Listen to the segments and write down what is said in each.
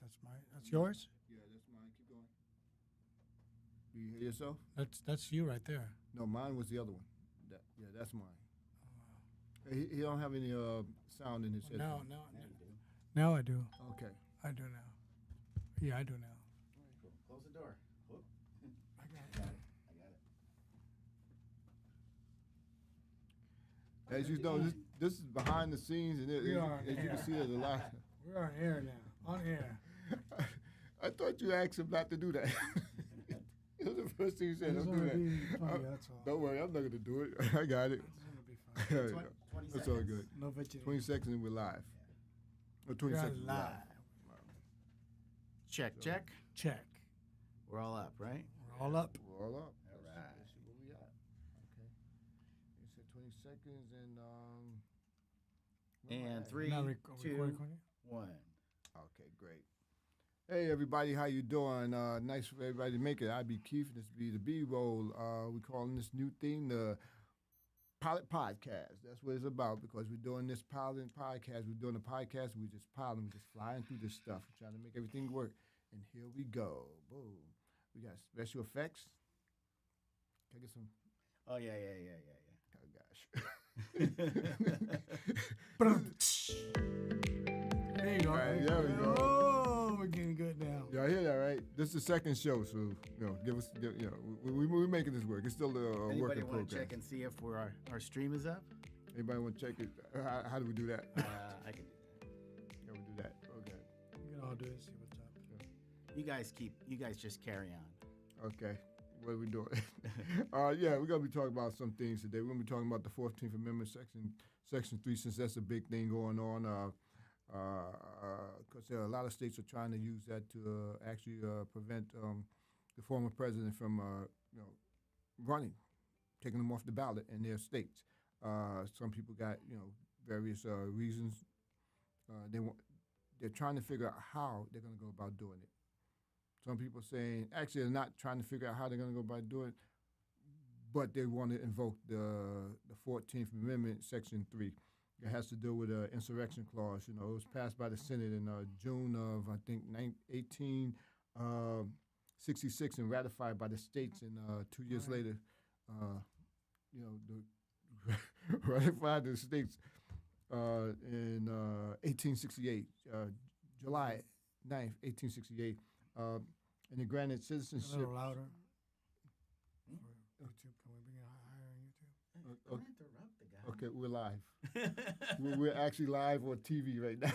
That's mine. That's yours. Yeah, that's mine. Keep going. Do you hear yourself? That's you right there. No, mine was the other one. That's mine. He don't have any sound in his head. No. Now I do. Okay. I do now. Yeah, I do now. All right, cool. Close the door. Whoop. I got I got it. I got it. As you know, this is behind the scenes, and We are on as you air. can see, there's a lot. We're on air now. On air. I thought you asked him not to do that. It was the first thing you said. It's Don't do gonna be that. funny, that's all. Don't worry, I'm not going to do it. I got it. It's gonna be fun. There you go. 20 That's all seconds. good. No vegetarian. 20 seconds and we're live. Or 20 We're seconds. we're live. Check, check. Check. We're all up, right? We're all up. We're all up. All right. Let's see where we at. Okay. You said 20 seconds and where am I And at? 3, Now 2, recording. 1. Okay, great. Hey everybody, how you doing? Nice for everybody to make it. I be Keith. This be the B-roll. We calling this new thing the pilot podcast. That's what it's about because we're doing this pilot podcast. We're doing a podcast. We just piloting. We're just flying through this stuff. We're trying to make everything work. And here we go. Boom. We got special effects. Can I get some? Oh, yeah. Oh gosh. There you go. All right, there we go. Oh, we're getting good now. Y'all hear that, right? This is the second show, so we're making this work. It's still a work Anybody in want to progress. check and see if our stream is up? Anybody want to check it? How do we do that? I can do that. How we do that? Okay. We can all do it. See what's up. You guys just carry on. Okay. What are we doing? Yeah, we're gonna be talking about some things today. We're gonna be talking about the 14th Amendment, Section 3, since that's a big thing going on. Because there are a lot of states are trying to use that to actually prevent the former president from running, taking them off the ballot in their states. Some people got various reasons. They're trying to figure out how they're going to go about doing it. Some people saying actually they're not trying to figure out how they're going to go about doing it, but they want to invoke the 14th Amendment, Section 3. It has to do with the insurrection clause. It was passed by the Senate in June of, I think, 1866 and ratified by the states. And 2 years later, ratified the states in 1868, July 9th, 1868. And it granted A citizenship. little louder. For YouTube, can we bring it higher on YouTube? Don't interrupt the guy. Okay, we're live. we're actually live on TV right now.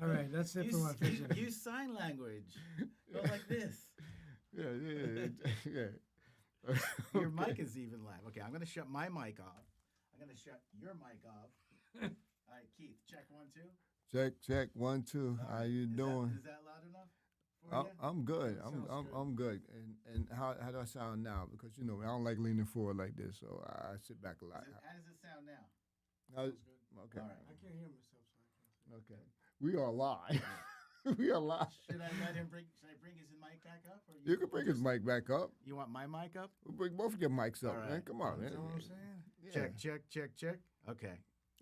All right, that's it for my vision. Use sign language. Go like this. Yeah. Your mic is even live. Okay, I'm going to shut my mic off. I'm going to shut your mic off. All right, Keith, check 1, 2. Check 1, 2. How you doing? Is that loud enough for you? I'm good. Sounds I'm good. And how do I sound now? Because I don't like leaning forward like this, so I sit back a lot. How does it sound now? Sounds good. Okay. All right. I can't hear myself, so I can't see. Okay. We are live. We are live. Should I bring his mic back up? Or You can bring his mic back up. You want my mic up? We'll bring both of your mics up, All right. man. Come on, You know what I'm man. saying? Yeah. Check. Okay.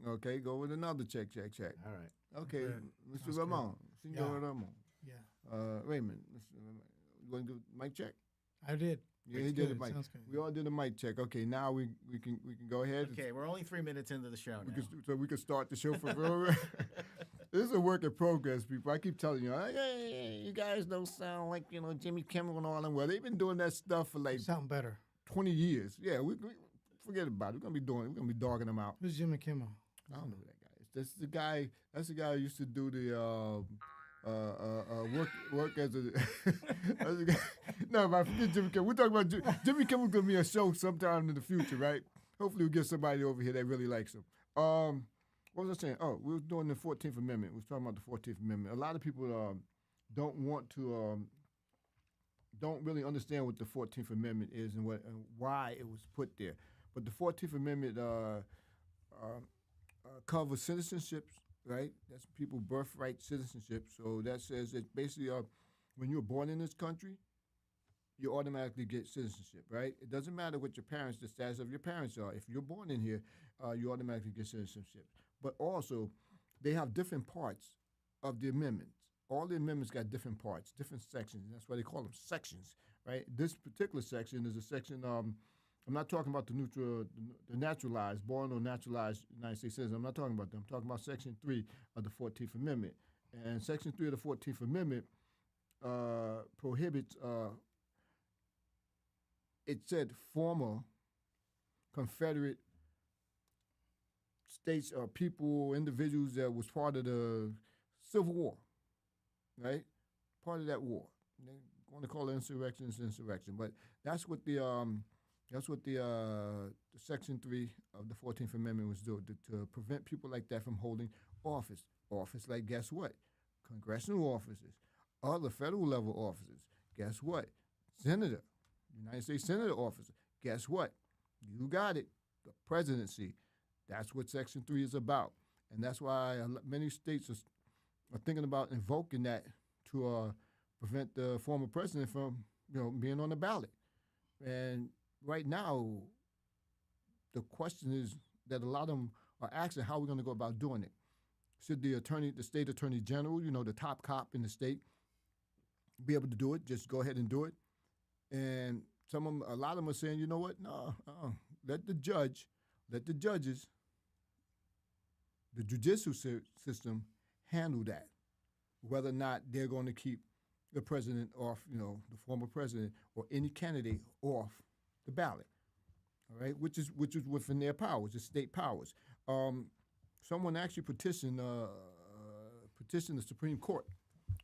Okay, go with another check. All right. Okay, Good. Mr. Sounds Ramon. good. Senor Yeah. Ramon. Yeah, Raymond. Mr. Ramon. You want to do mic check? I did. Yeah, It's he did good. a mic. Sounds good. We all did a mic check. Okay, now we can go ahead. Okay, we're only 3 minutes into the show now. So we can start the show for This is a work in progress, people. I keep telling you, hey, you guys don't sound like Jimmy Kimmel and all them. Well, they've been doing that stuff for like Sound better. 20 years. Yeah, we forget about it. We're gonna be dogging them out. Who's Jimmy Kimmel? I don't know who that guy is. That's the guy who used to do the work as a. As a guy. No, but I forget Jimmy Kimmel. We're talking about Jimmy Kimmel's gonna be a show sometime in the future, right? Hopefully, we'll get somebody over here that really likes him. What was I saying? Oh, we were doing the 14th Amendment. We were talking about the 14th Amendment. A lot of people don't really understand what the 14th Amendment is and why it was put there. But the 14th Amendment covers citizenships, right? That's people birthright citizenship. So that says that basically when you're born in this country, you automatically get citizenship, right? It doesn't matter what the status of your parents are. If you're born in here, you automatically get citizenship. But also, they have different parts of the amendments. All the amendments got different parts, different sections. And that's why they call them sections, right? This particular section is a section. I'm not talking about the naturalized, born or naturalized United States citizens. I'm not talking about them. I'm talking about Section 3 of the 14th Amendment. And Section 3 of the 14th Amendment prohibits. It said former Confederate states or people, individuals that was part of the Civil War, right? Part of that war. They want to call it insurrection, it's insurrection, but that's what the Section 3 of the 14th Amendment was doing to prevent people like that from holding office. Office, like, guess what? Congressional offices, other federal level offices. Guess what? Senator, United States Senator officer. Guess what? You got it. The presidency. That's what Section 3 is about. And that's why many states are thinking about invoking that to prevent the former president from, being on the ballot. And right now, the question is that a lot of them are asking how we're going to go about doing it. Should the state attorney general, the top cop in the state, be able to do it? Just go ahead and do it. And a lot of them are saying, you know what? No, let the judges, the judicial system handle that. Whether or not they're going to keep the president off, the former president or any candidate off the ballot. All right, which is within their powers, the state powers. Someone actually petitioned the Supreme Court,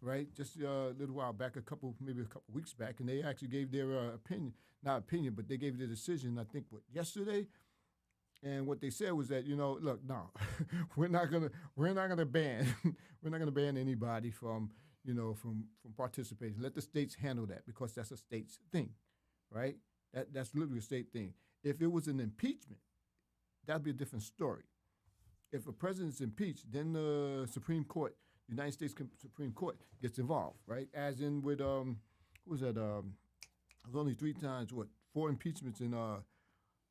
right? Just a little while back, maybe a couple weeks back, and they actually gave their but they gave their decision. I think yesterday, and what they said was that look, no, we're not gonna ban anybody from participating. Let the states handle that because that's a state's thing, right? That's literally a state thing. If it was an impeachment, that'd be a different story. If a president's impeached, then the Supreme Court, United States Supreme Court, gets involved, right? As in with who was that? It was only 3 times, 4 impeachments in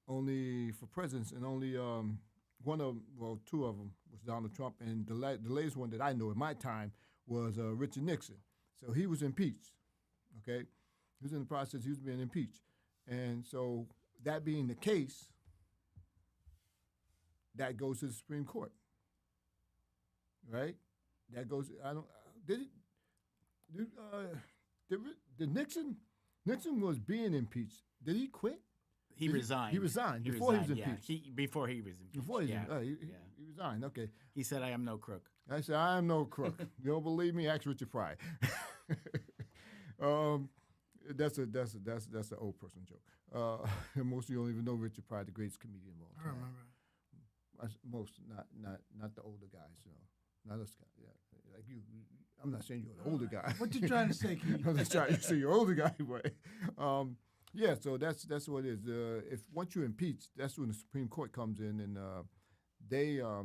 only for presidents, and only 2 of them was Donald Trump, and the latest one that I know in my time was Richard Nixon. So he was impeached. Okay, he was in the process. He was being impeached, and so that being the case, that goes to the Supreme Court, right? That goes. Did Nixon was being impeached? Did he quit? He resigned. He resigned before he was impeached. Yeah. Before he was impeached. Before he resigned. Okay. He said, "I am no crook." I said, "I am no crook." You don't believe me? Ask Richard Pryor. That's an old person joke. Most of you don't even know Richard Pryor, the greatest comedian of all time. I remember. Most, not the older guys, not us guys. Yeah, like you. I'm not saying you're the older guy. What you trying to say, Keith? I'm just trying to say you're older guy, but yeah. So that's what it is. If once you're impeached, that's when the Supreme Court comes in, and they, I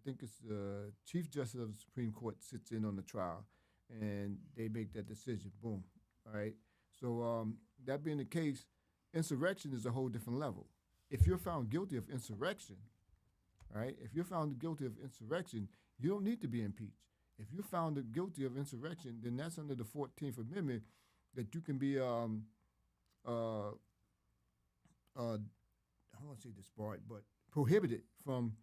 think it's the Chief Justice of the Supreme Court sits in on the trial, and they make that decision. Boom. All right. So that being the case, insurrection is a whole different level. If you're found guilty of insurrection, right? If you're found guilty of insurrection, you don't need to be impeached. If you're found guilty of insurrection, then that's under the 14th Amendment that you can be, I don't want to say disbarred, but prohibited from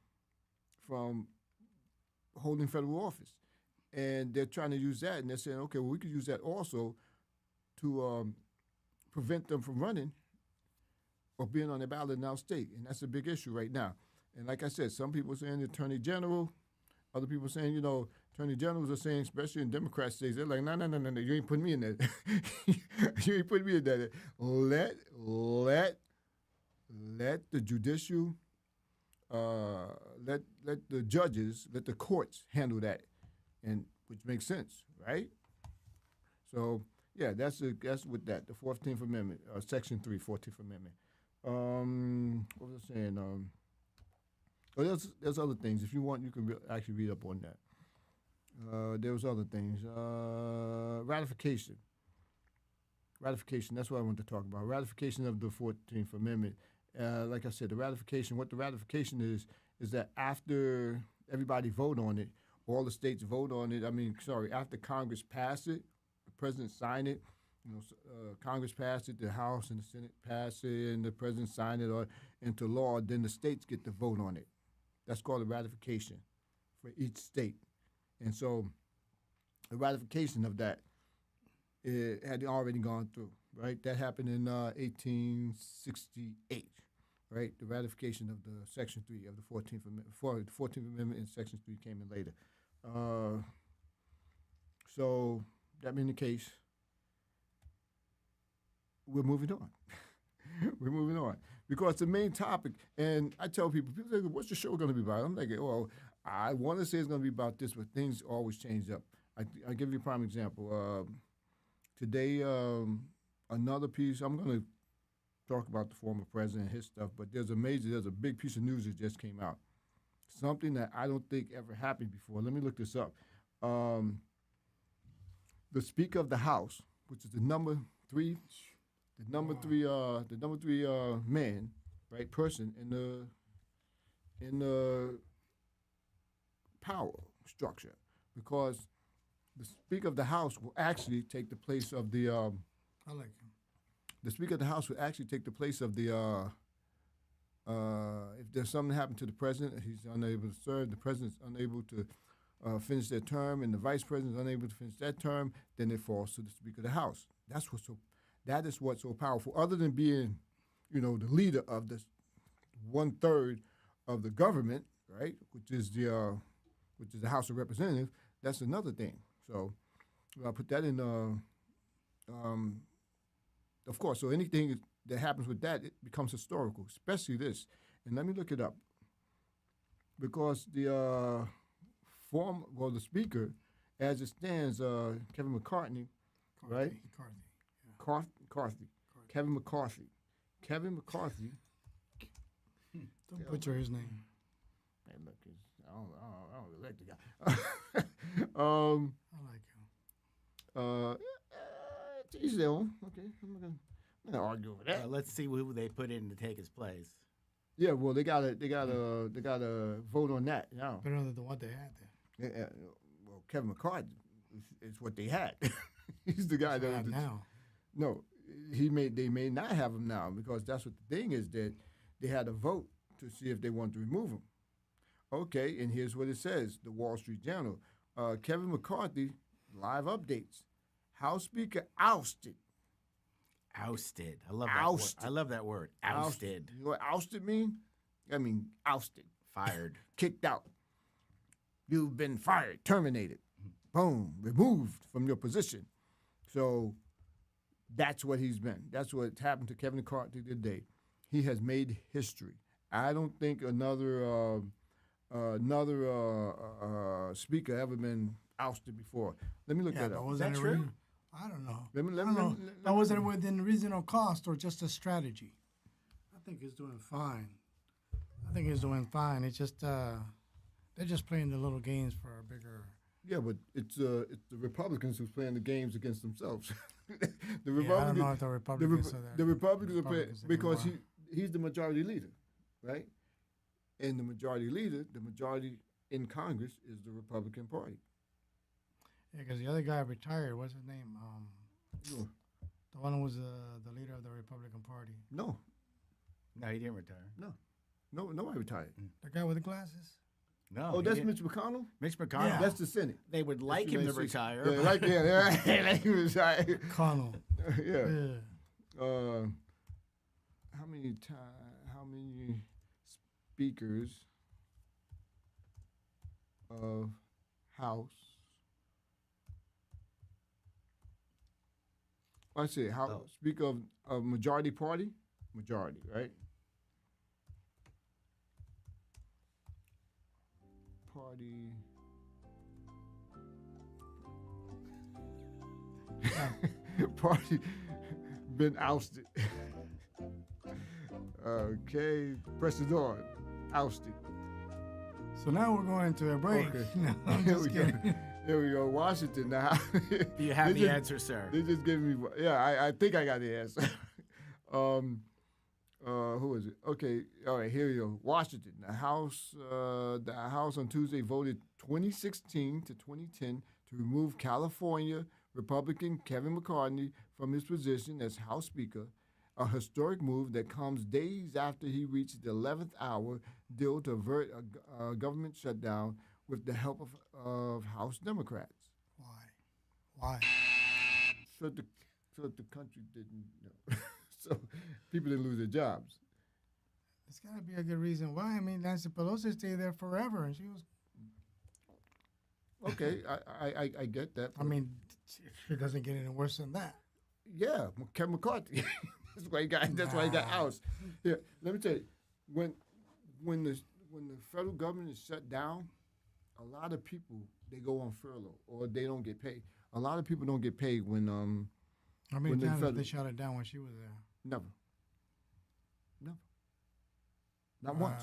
holding federal office. And they're trying to use that, and they're saying, okay, well, we could use that also to prevent them from running or being on the ballot in our state. And that's a big issue right now. And like I said, some people are saying the Attorney General, other people are saying, Attorney Generals are saying, especially in Democrat states, they're like, no, you ain't putting me in that. You ain't putting me in that. Let the judicial, let the judges, let the courts handle that, and which makes sense, right? So, yeah, that's with that, the 14th Amendment, Section 3, 14th Amendment. What was I saying? There's other things. If you want, you can actually read up on that. There was other things. Ratification. That's what I want to talk about. Ratification of the 14th Amendment. Like I said, what the ratification is that after everybody vote on it, all the states vote on it. After Congress passed it, the president signed it. Congress passed it, the House and the Senate passed it, and the president signed it into law. Then the states get to vote on it. That's called a ratification for each state. And so the ratification of that had already gone through, right? That happened in 1868, right? The ratification of the Section 3 of the 14th Amendment. The 14th Amendment and Section 3 came in later. So that being the case, we're moving on. We're moving on. Because the main topic, and I tell people say, what's the show going to be about? I'm like, well, I want to say it's going to be about this, but things always change up. I'll give you a prime example. Today, another piece, I'm going to talk about the former president and his stuff, but there's a big piece of news that just came out. Something that I don't think ever happened before. Let me look this up. The Speaker of the House, which is the number three man, right, person in the power structure, because the Speaker of the House will actually take the place of the. I like him. The Speaker of the House will actually take the place of the. If there's something happened to the president, he's unable to serve. The president's unable to finish their term, and the vice president's unable to finish that term. Then it falls to the Speaker of the House. That is what's so powerful. Other than being, the leader of the 1/3 of the government, right, which is the House of Representatives. That's another thing. So I'll put that in. Of course, so anything that happens with that, it becomes historical, especially this. And let me look it up, because the Speaker, as it stands, Kevin McCarthy, right? Kevin McCarthy. Don't butcher his name. Hey, look, I don't really like the guy. I like him. To each their own. Okay, I'm not gonna argue over that. Let's see who they put in to take his place. Yeah, well, they gotta vote on that. Better than what they had there. Yeah, well, Kevin McCarthy is what they had. He's the guy that now. No, they may not have him now, because that's what the thing is, that they had a vote to see if they wanted to remove him. Okay, and here's what it says: the Wall Street Journal. Kevin McCarthy, live updates. House Speaker ousted. Ousted. I love that word. I love that word. Ousted. You know what ousted mean? I mean ousted. Fired. Kicked out. You've been fired, terminated. Boom, removed from your position. So that's what he's been. That's what happened to Kevin McCarthy today. He has made history. I don't think another speaker ever been ousted before. Let me look that up. Is that true? I don't know. Let me was it within reasonable cost or just a strategy? I think he's doing fine. It's just they're just playing the little games for a bigger. Yeah, but it's the Republicans who's playing the games against themselves. I don't know if the Republicans are there. The Republicans are playing because he's the majority leader, right? And the majority in Congress is the Republican Party. Yeah, because the other guy retired. What's his name? The one who was the leader of the Republican Party. No, he didn't retire. No, nobody retired. The guy with the glasses. No. Oh, that's Mitch McConnell? Mitch McConnell. Yeah. That's the Senate. They would like him to retire. Yeah, like him to retire. McConnell. Yeah. How many speakers of House? I say House Speaker of majority party? Majority, right? Party. Party been ousted. Okay, press it on. Ousted. So now we're going to a break. Okay. No, I'm just kidding. Here we go. Washington now. Do you have the answer, sir? They just gave me. Yeah, I think I got the answer. Who is it? Okay, all right. Here you go. Washington. The House on Tuesday voted 2016 to 2010 to remove California Republican Kevin McCarthy from his position as House Speaker, a historic move that comes days after he reached the 11th hour deal to avert a government shutdown with the help of House Democrats. Why? So the country didn't, so people didn't lose their jobs. There's got to be a good reason why. I mean, Nancy Pelosi stayed there forever, and she was. Okay, I get that. I mean, it doesn't get any worse than that. Yeah, Kevin McCarthy. That's why he got ousted. Yeah, let me tell you, when the federal government is shut down, a lot of people they go on furlough or they don't get paid. A lot of people don't get paid when How many when times federal- they shut it down when she was there? Never. Not once.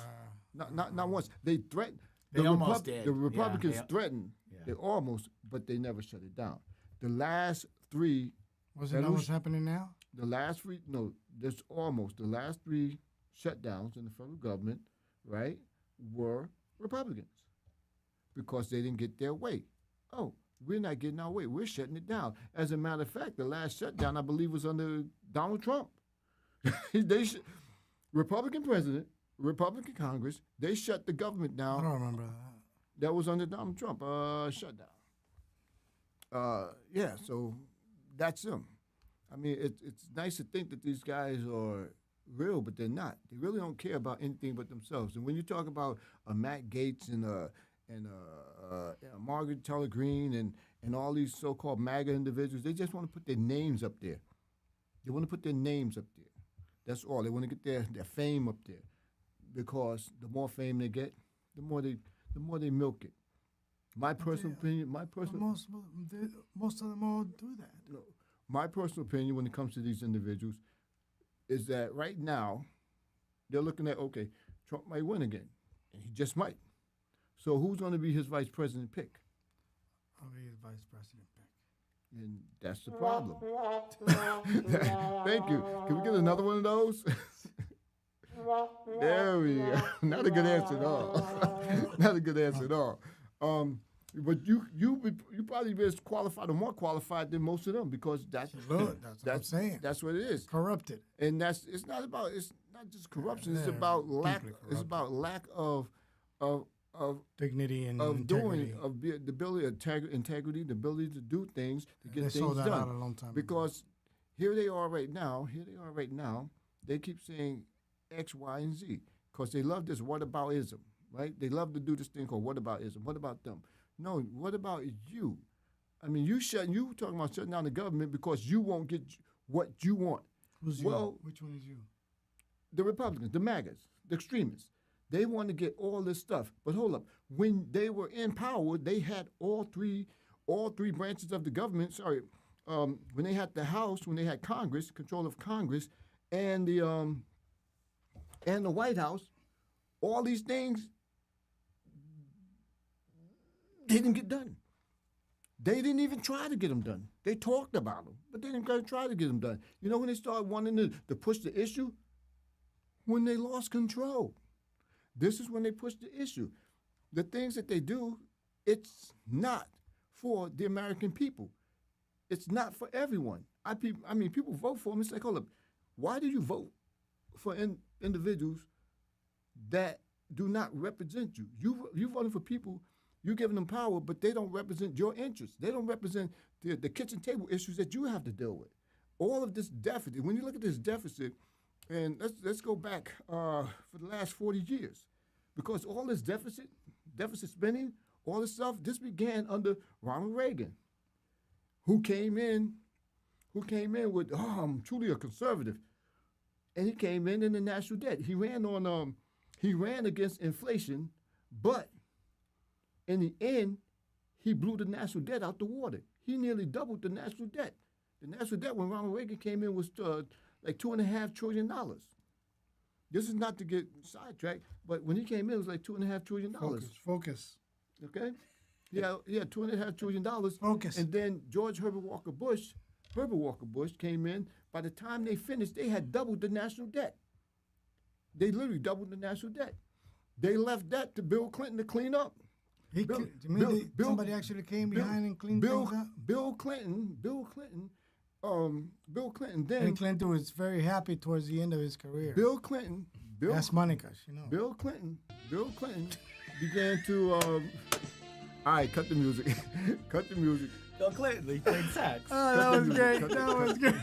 Not once. They threatened. They almost did. The Republicans Yeah. threatened. Yeah. They almost, but they never shut it down. The last three, Wasn't that what's happening now? the last three, no, there's almost the last three shutdowns in the federal government, right, were Republicans because they didn't get their way. Oh, we're not getting our way. We're shutting it down. As a matter of fact, the last shutdown, I believe, was under Donald Trump. Republican president, Republican Congress, they shut the government I down. don't remember that. That was under Donald Trump. Shutdown. Yeah, so that's them. I mean, it's nice to think that these guys are real, but they're not. They really don't care about anything but themselves. And when you talk about Matt Gaetz and Margaret Taylor Greene and all these so-called MAGA individuals, they just want to put their names up there. They want to put their names up there. That's all. They want to get their fame up there, because the more fame they get, the more they milk it. My personal opinion. Most of them all do that. No, my personal opinion when it comes to these individuals is that right now they're looking at, okay, Trump might win again, and he just might. So who's going to be his vice president pick? I'll be the vice president pick. And that's the problem. Thank you. Can we get another one of those? There we go. Not a good answer at all. Not a good answer at all. But you probably be as qualified or more qualified than most of them, because that's Look, that's what I'm saying. That's what it is. Corrupted. And it's not just corruption. It's about lack. deeply It's about lack of Dignity and of integrity. the ability, integrity, the ability to do things, to get They things sold that done. out a long time ago. Because here they are right now. They keep saying X, Y, and Z because they love this whataboutism, right? They love to do this thing called whataboutism. What about them? No, what about you? I mean, you talking about shutting down the government because you won't get what you want. Who's well, you? Which one is you? The Republicans, the MAGAs, the extremists. They want to get all this stuff. But hold up. When they were in power, they had all three branches of the government. Sorry, when they had the House, when they had Congress, control of Congress, and the White House, all these things didn't get done. They didn't even try to get them done. They talked about them, but they didn't try to get them done. You know when they started wanting to push the issue? When they lost control. This is when they push the issue. The things that they do, it's not for the American people. It's not for everyone. I mean, people vote for them. It's like, hold up, why do you vote for individuals that do not represent you? You voting for people, you're giving them power, but they don't represent your interests. They don't represent the kitchen table issues that you have to deal with. All of this deficit, when you look at this deficit, and let's go back for the last 40 years, because all this deficit spending, all this stuff, this began under Ronald Reagan, who came in with, I'm truly a conservative, and he came in the national debt. He ran against inflation, but in the end, he blew the national debt out the water. He nearly doubled the national debt. The national debt when Ronald Reagan came in was like $2.5 trillion. This is not to get sidetracked, but when he came in, it was like $2.5 trillion. Focus. Okay? Yeah, $2.5 trillion. Focus. And then George Herbert Walker Bush came in. By the time they finished, they had doubled the national debt. They literally doubled the national debt. They left that to Bill Clinton to clean up. Somebody actually came behind and cleaned things up? Bill Clinton then. And Clinton was very happy towards the end of his career. That's Monica's, Bill Clinton began to. All right, cut the music. Cut the music. Bill Clinton, he played sax. Oh, that was great. That was great.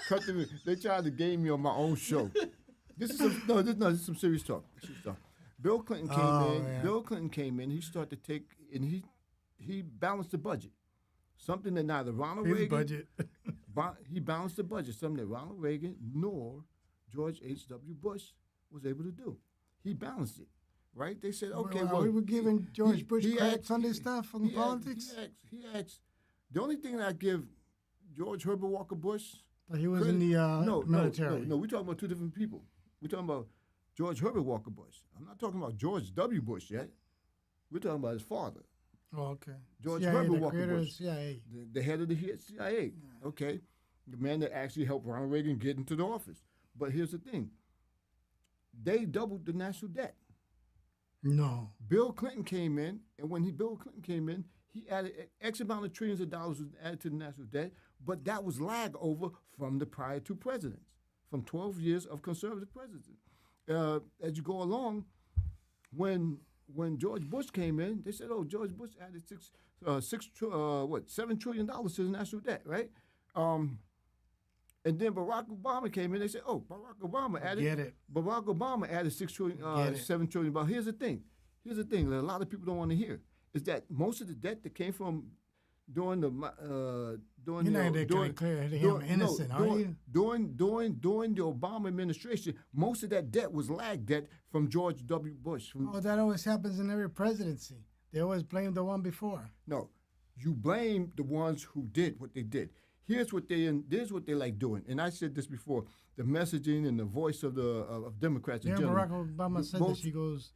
Cut the music. They tried to game me on my own show. This is some serious talk. Bill Clinton came in. Man. Bill Clinton came in. He started to take and he balanced the budget. Something that neither Ronald His Reagan budget. he balanced the budget. Something that Ronald Reagan nor George H.W. Bush was able to do. He balanced it, right? They said, okay, we were giving George Bush credit on this stuff on politics. He asked. The only thing that I give George Herbert Walker Bush. But he was in the military. No, we're talking about two different people. We're talking about George Herbert Walker Bush. I'm not talking about George W. Bush yet. We're talking about his father. Oh, okay. George CIA, Herbert the Walker creator Bush. of CIA. The head of the CIA. Yeah. Okay. The man that actually helped Ronald Reagan get into the office. But here's the thing. They doubled the national debt. No. Bill Clinton came in, and when Bill Clinton came in, he added X amount of trillions of dollars was added to the national debt, but that was lag over from the prior two presidents, from 12 years of conservative presidency. As you go along, when George Bush came in, they said, "Oh, George Bush added $7 trillion to the national debt, right?" And then Barack Obama came in. They said, "Oh, Barack Obama added $7 trillion." But here's the thing that a lot of people don't want to hear is that most of the debt that came from during the during You're not declaring him innocent, are you? During the Obama administration, most of that debt was lag debt from George W. Bush. That always happens in every presidency. They always blame the one before. No, you blame the ones who did what they did. Here's what they like doing, and I said this before: the messaging and the voice of Democrats. Yeah, Barack Obama said this.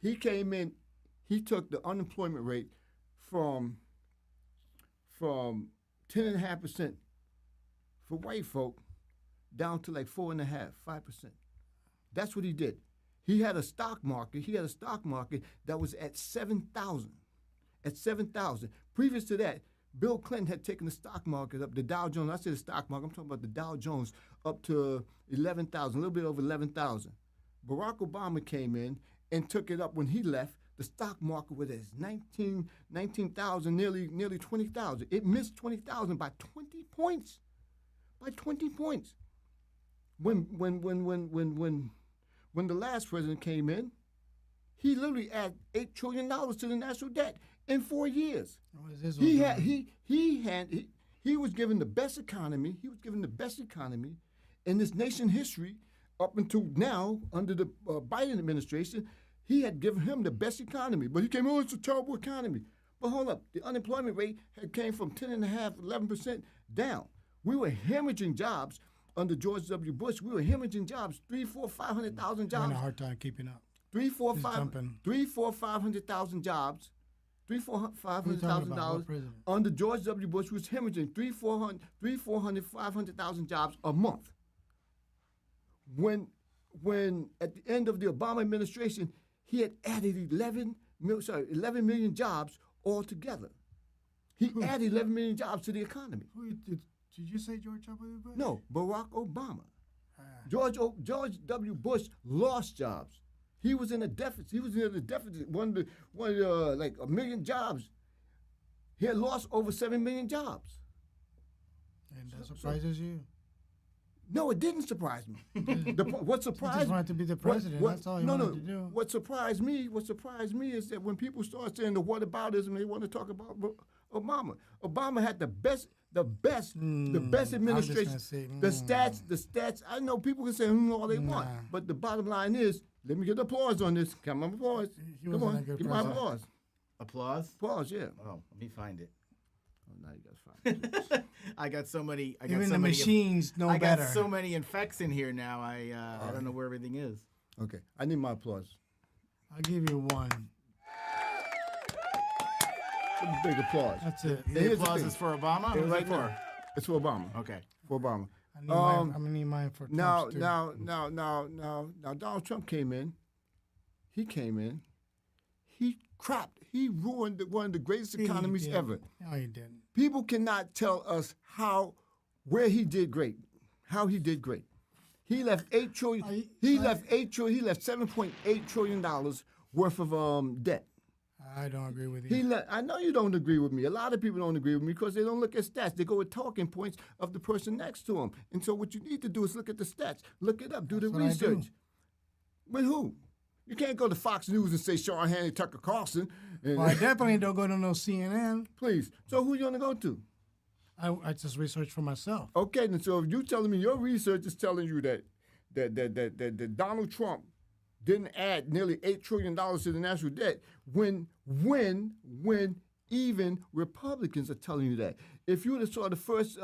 He came in, he took the unemployment rate from 10.5% for white folk down to like 4.5%, 5%. That's what he did. He had a stock market. That was at 7,000. At 7,000. Previous to that, Bill Clinton had taken the stock market up, the Dow Jones. I said the stock market. I'm talking about the Dow Jones up to 11,000, a little bit over 11,000. Barack Obama came in and took it up when he left. The stock market was at 19,000, nearly 20,000. It missed 20,000 by 20 points. By 20 points. When the last president came in, he literally added $8 trillion to the national debt in 4 years. He was given the best economy. He was given the best economy in this nation's history up until now under the Biden administration. He had given him the best economy, but he came, "Oh, it's a terrible economy." But hold up, the unemployment rate had came from 10.5%, 11% down. We were hemorrhaging jobs under George W. Bush. We were hemorrhaging jobs, 500,000 jobs. Having a hard time keeping up. 500,000 jobs. $500,000 under George W. Bush was hemorrhaging 500,000 jobs a month. When at the end of the Obama administration, he had added 11 million jobs altogether. He added 11 million jobs to the economy. Did you say George W. Bush? No, Barack Obama. George W. Bush lost jobs. He was in a deficit. He was in a deficit. Like a million jobs. He had lost over 7 million jobs. And that surprises you? No, it didn't surprise me. What surprised me? He just wanted to be the president. That's all he wanted to do. What surprised me is that when people start saying the whataboutism, they want to talk about Obama. Obama had the best administration. The stats. I know people can say all they want, but the bottom line is, let me get applause on this. Come on, applause. Come on, give my applause. Applause? Applause, yeah. Oh, let me find it. Oh, now you got to find it. I got so many. Even the machines know better. I got so many effects in here now. I don't know where everything is. Okay, I need my applause. I'll give you one. Big applause. That's it. The applause is for Obama? Right now, it's for Obama. Okay. For Obama. I need mine for Now, Trump's too. now, Donald Trump came in. He came in. He crapped. He ruined one of the greatest economies He ever. No, he didn't. People cannot tell us where he did great, how he did great. He left $8 trillion. He left $7.8 trillion worth of debt. I don't agree with you. I know you don't agree with me. A lot of people don't agree with me because they don't look at stats. They go with talking points of the person next to them. And so what you need to do is look at the stats, look it up, do the That's what I do. research. With who? You can't go to Fox News and say Sean Hannity, Tucker Carlson. And, Well, I definitely don't go to no CNN. please. So who you gonna go to? I just research for myself. Okay, and so if you telling me your research is telling you that Donald Trump didn't add nearly $8 trillion to the national debt, when even Republicans are telling you that. If you would have saw the first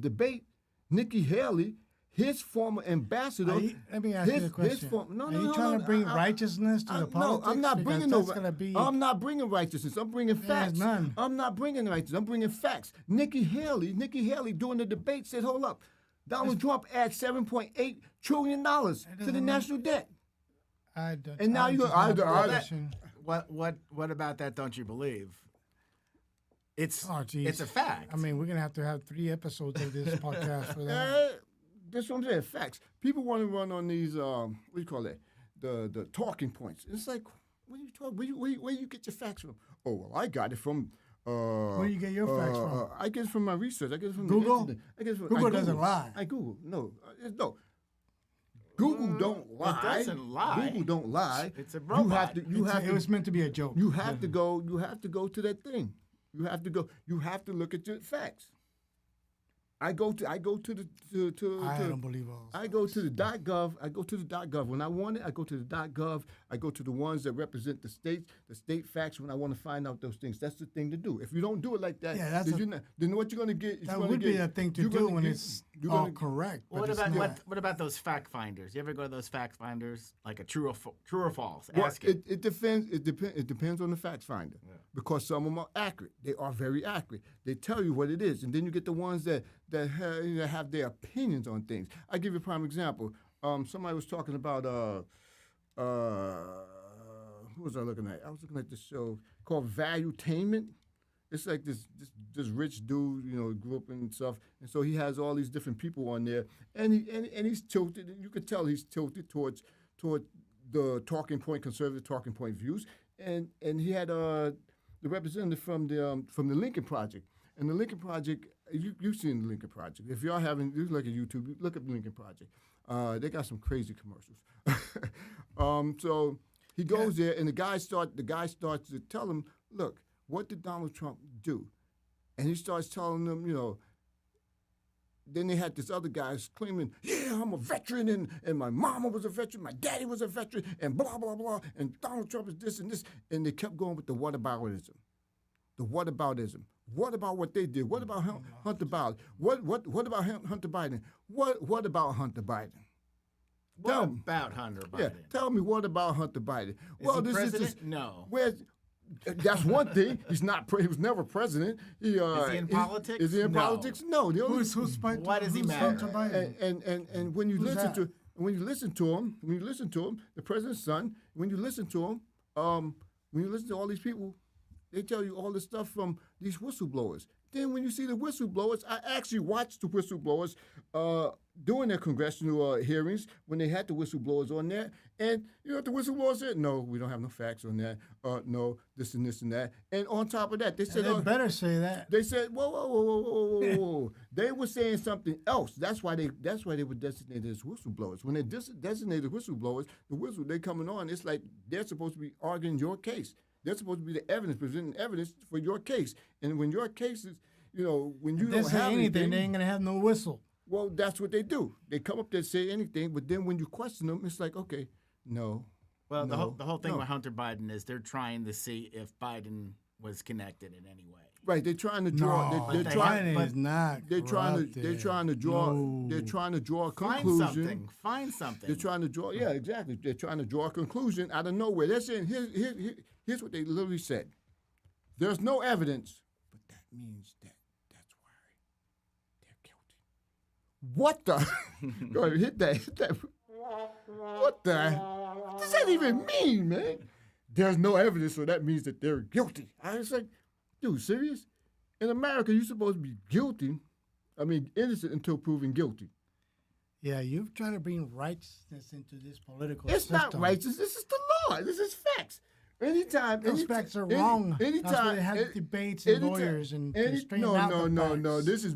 debate, Nikki Haley, his former ambassador. Let me ask you a question. Are you trying to bring righteousness to the politics? No, I'm not bringing Because no. that's gonna be. I'm not bringing righteousness. I'm bringing facts. none. I'm not bringing righteousness. I'm bringing facts. Nikki Haley during the debate said, "Hold up, Donald Trump adds $7.8 trillion to the national debt." I don't, And now I'm you- just I- not I- position. What about that? Don't you believe? It's Oh, geez. it's a fact. I mean, we're gonna have to have 3 episodes of this podcast for that. That's what I'm saying. Facts. People want to run on these. What do you call that? The talking points. It's like, what are you talking? Where you get your facts from? Oh, well, I got it from. Where do you get your facts from? I get it from my research. I get it from Google? The internet. I get it from, Google I doesn't Google. lie. I Google. No, no. Google don't lie. doesn't lie. Google don't lie. It's a You robot. have to. It was meant to be a joke. You have to go. You have to go to that thing. You have to go. You have to look at your facts. I go to the I don't believe all. I go to the .gov. I go to the .gov when I want it. I go to the .gov. I go to the ones that represent the states, the state facts when I want to find out those things. That's the thing to do. If you don't do it like that, Yeah, that's then what you're going to get? That would be a thing to do when it's all correct. But What it's about not. what about those fact finders? You ever go to those fact finders, like a true or false? Well, Ask it. it depends. It depends on the fact finder because some of them are accurate. They are very accurate. They tell you what it is, and then you get the ones that have their opinions on things. I give you a prime example. Somebody was talking about who was I looking at? I was looking at this show called Valuetainment. It's like this rich dude, grew up and stuff, and so he has all these different people on there, and he's tilted, and you could tell he's tilted toward the conservative talking point views, and he had the representative from the Lincoln Project, and the Lincoln Project, you've seen the Lincoln Project. If y'all haven't, you look at YouTube, look up the Lincoln Project. They got some crazy commercials. So he goes there, and the guy starts to tell him, look, what did Donald Trump do? And he starts telling them, then they had this other guy claiming, yeah, I'm a veteran, and my mama was a veteran, my daddy was a veteran, and blah, blah, blah, and Donald Trump is this and this. And they kept going with the whataboutism. The whataboutism. What about what they did? What about Hunter Biden? What about Hunter Biden? What about Hunter Biden? What about Hunter Biden? Yeah, tell me what about Hunter Biden? Is he president? No. That's one thing. He's not. He was never president. Is he in politics? Is he in No. politics? No. The only, Who's fighting? Why does he who's matter? Hunter Biden? and when you Who's listen that? to him, the president's son. When you listen to him, when you listen to all these people, they tell you all this stuff from these whistleblowers. Then when you see the whistleblowers, I actually watched the whistleblowers during their congressional hearings when they had the whistleblowers on there. And you know what the whistleblowers said? No, we don't have no facts on that. No, this and this and that. And on top of that, they said, They better say that. they said, whoa. They were saying something else. That's why they were designated as whistleblowers. When they designated whistleblowers, they coming on, it's like they're supposed to be arguing your case. They're supposed to be the evidence, presenting evidence for your case. And when your case is, when you If they don't say have anything, they ain't gonna have no whistle. well, that's what they do. They come up there and say anything, but then when you question them, it's like, okay, no. Well, no, the whole thing no. with Hunter Biden is they're trying to see if Biden was connected in any way. Right, they're trying to draw. No, they're trying. Biden is not. They're trying to draw. No. They're trying to draw a Find conclusion. something. They're trying to draw. Yeah, exactly. They're trying to draw a conclusion out of nowhere. They're saying here's what they literally said. There's no evidence, but that means that's why they're guilty. What the? Go ahead, hit that. What the? What does that even mean, man? There's no evidence, so that means that they're guilty. I was like, dude, serious? In America, you're supposed to be innocent until proven guilty. Yeah, you've tried to bring righteousness into this political It's system. not righteous. This is the law. This is facts. Anytime Those facts are wrong. That's why they have debates and lawyers and to straighten out the No. facts. This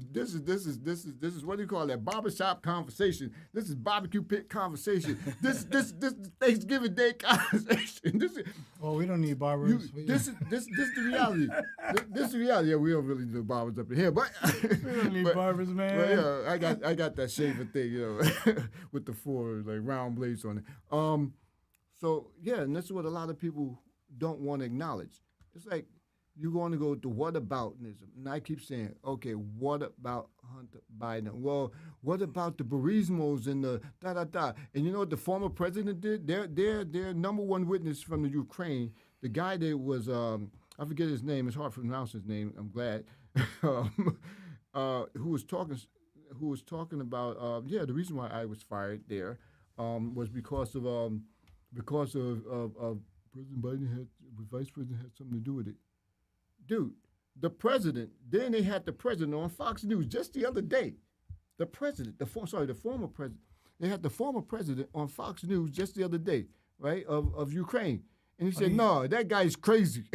is what do you call that? Barbershop conversation. This is barbecue pit conversation. This Thanksgiving Day conversation. Well, we don't need barbers. This is the reality. This is the reality. Yeah, we don't really do barbers up in here, but We don't need barbers, man. But yeah, I got that shaver thing, with the four like round blades on it. So yeah, and that's what a lot of people don't want to acknowledge. It's like you're going to go to whataboutism, and I keep saying, okay, what about Hunter Biden? Well, what about the Burismos and the da-da-da? And you know what the former president did? Their number one witness from the Ukraine, the guy that was, I forget his name, it's hard to pronounce his name, I'm glad, who was talking about, the reason why I was fired there was because of President Biden Vice President had something to do with it. Dude, the president, then they had the president on Fox News just the other day. The former president. They had the former president on Fox News just the other day, right, of Ukraine. And he said, no, that guy's crazy.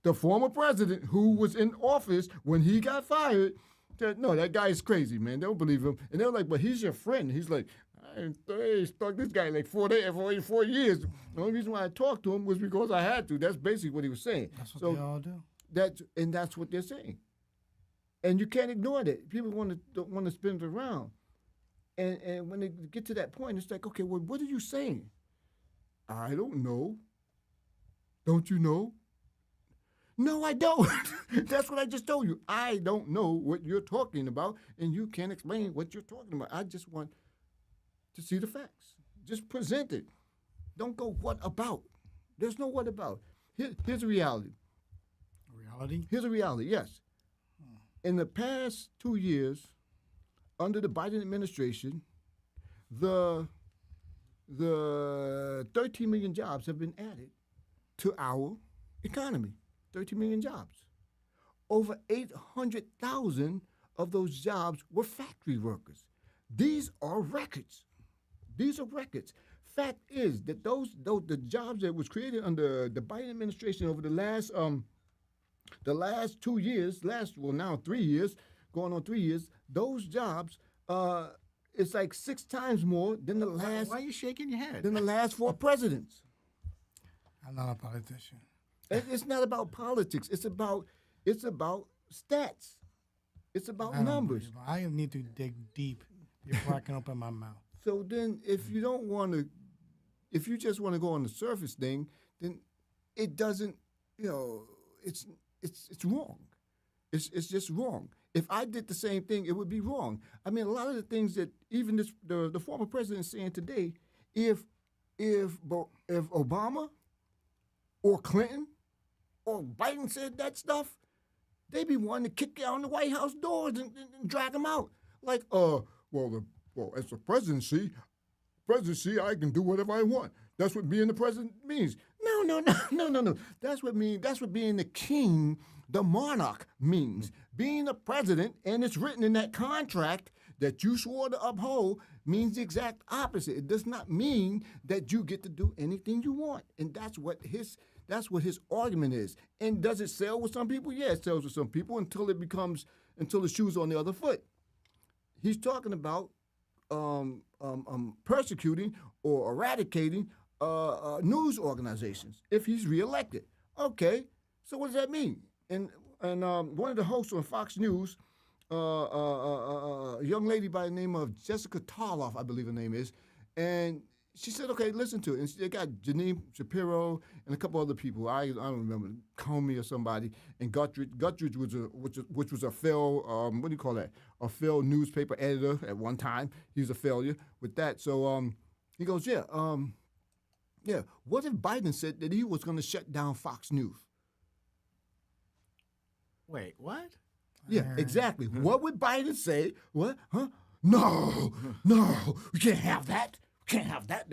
The former president who was in office when he got fired said, no, that guy is crazy, man. They don't believe him. And they're like, but he's your friend. He's like, I stuck this guy like 4 years. The only reason why I talked to him was because I had to. That's basically what he was saying. That's what they all do. That's what they're saying. And you can't ignore that. People want to spin it around. And when they get to that point, it's like, okay, well, what are you saying? I don't know. Don't you know? No, I don't. That's what I just told you. I don't know what you're talking about, and you can't explain what you're talking about. I just want to see the facts. Just present it. Don't go, what about? There's no what about. Here's the reality. Reality? Here's the reality, yes. In the past 2 years, under the Biden administration, the 13 million jobs have been added to our economy. 13 million jobs. Over 800,000 of those jobs were factory workers. These are records. These are records. Fact is that the jobs that was created under the Biden administration over the last 2 years, now 3 years, going on 3 years, those jobs, it's like 6 times more than the last. Why are you shaking your head? Than the last 4 presidents. I'm not a politician. It's not about politics. It's about stats. It's about I don't numbers. believe it. I need to dig deep before I can open my mouth. So then, if you just want to go on the surface thing, then it doesn't. It's wrong. It's just wrong. If I did the same thing, it would be wrong. I mean, a lot of the things that even the former president is saying today, if Obama or Clinton or Biden said that stuff, they'd be wanting to kick down the White House doors and drag them out. Like, as the presidency, I can do whatever I want. That's what being the president means. No. That's what being the king, the monarch means. Being the president, and it's written in that contract that you swore to uphold, means the exact opposite. It does not mean that you get to do anything you want. And that's what his argument is. And does it sell with some people? Yeah, it sells with some people until the shoe's on the other foot. He's talking about persecuting or eradicating news organizations if he's reelected. Okay, so what does that mean? And one of the hosts on Fox News, a young lady by the name of Jessica Tarloff, I believe her name is, and she said, okay, listen to it. And they got Janine Shapiro and a couple other people. I don't remember, Comey or somebody, and Guthridge which was a failed, what do you call that? A failed newspaper editor at one time. He's a failure with that. So he goes, what if Biden said that he was going to shut down Fox News? Wait, what? Yeah, exactly. What would Biden say? What? Huh? no, we can't have that. We can't have that.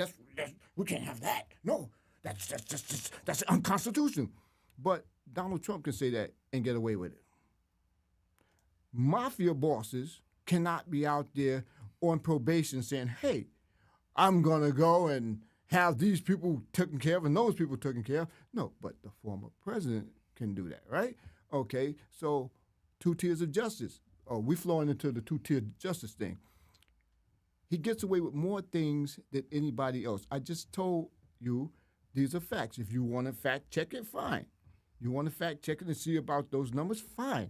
We can't have that. No, that's unconstitutional. But Donald Trump can say that and get away with it. Mafia bosses cannot be out there on probation saying, hey, I'm going to go and have these people taken care of and those people taken care of. No, but the former president can do that, right? Okay, so 2 tiers of justice. Oh, we're flowing into the 2-tier justice thing. He gets away with more things than anybody else. I just told you these are facts. If you want to fact check it, fine. You want to fact check it and see about those numbers, fine.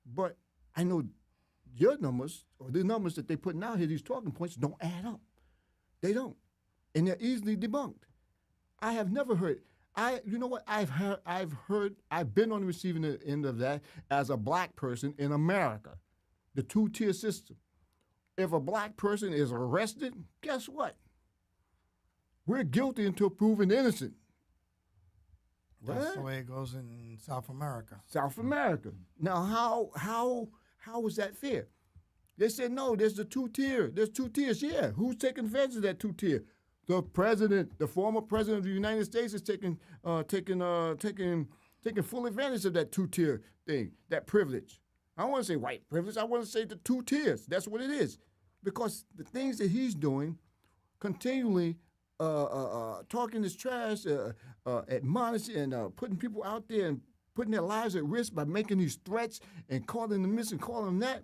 But I know your numbers, or the numbers that they're putting out here, these talking points, don't add up. They don't. And they're easily debunked. I have never heard, you know what, I've been on the receiving end of that as a black person in America, the 2-tier system. If a black person is arrested, guess what? We're guilty until proven innocent. That's the way it goes in South America. South America. Now, how is that fair? They said, no, there's the 2-tier. There's 2 tiers. Yeah, who's taking advantage of that 2-tier? The president, the former president of the United States, is taking full advantage of that 2-tier thing, that privilege. I don't want to say white privilege. I want to say the 2 tiers. That's what it is, because the things that he's doing, continually talking this trash, admonishing, and putting people out there and putting their lives at risk by making these threats and calling them this and calling them that.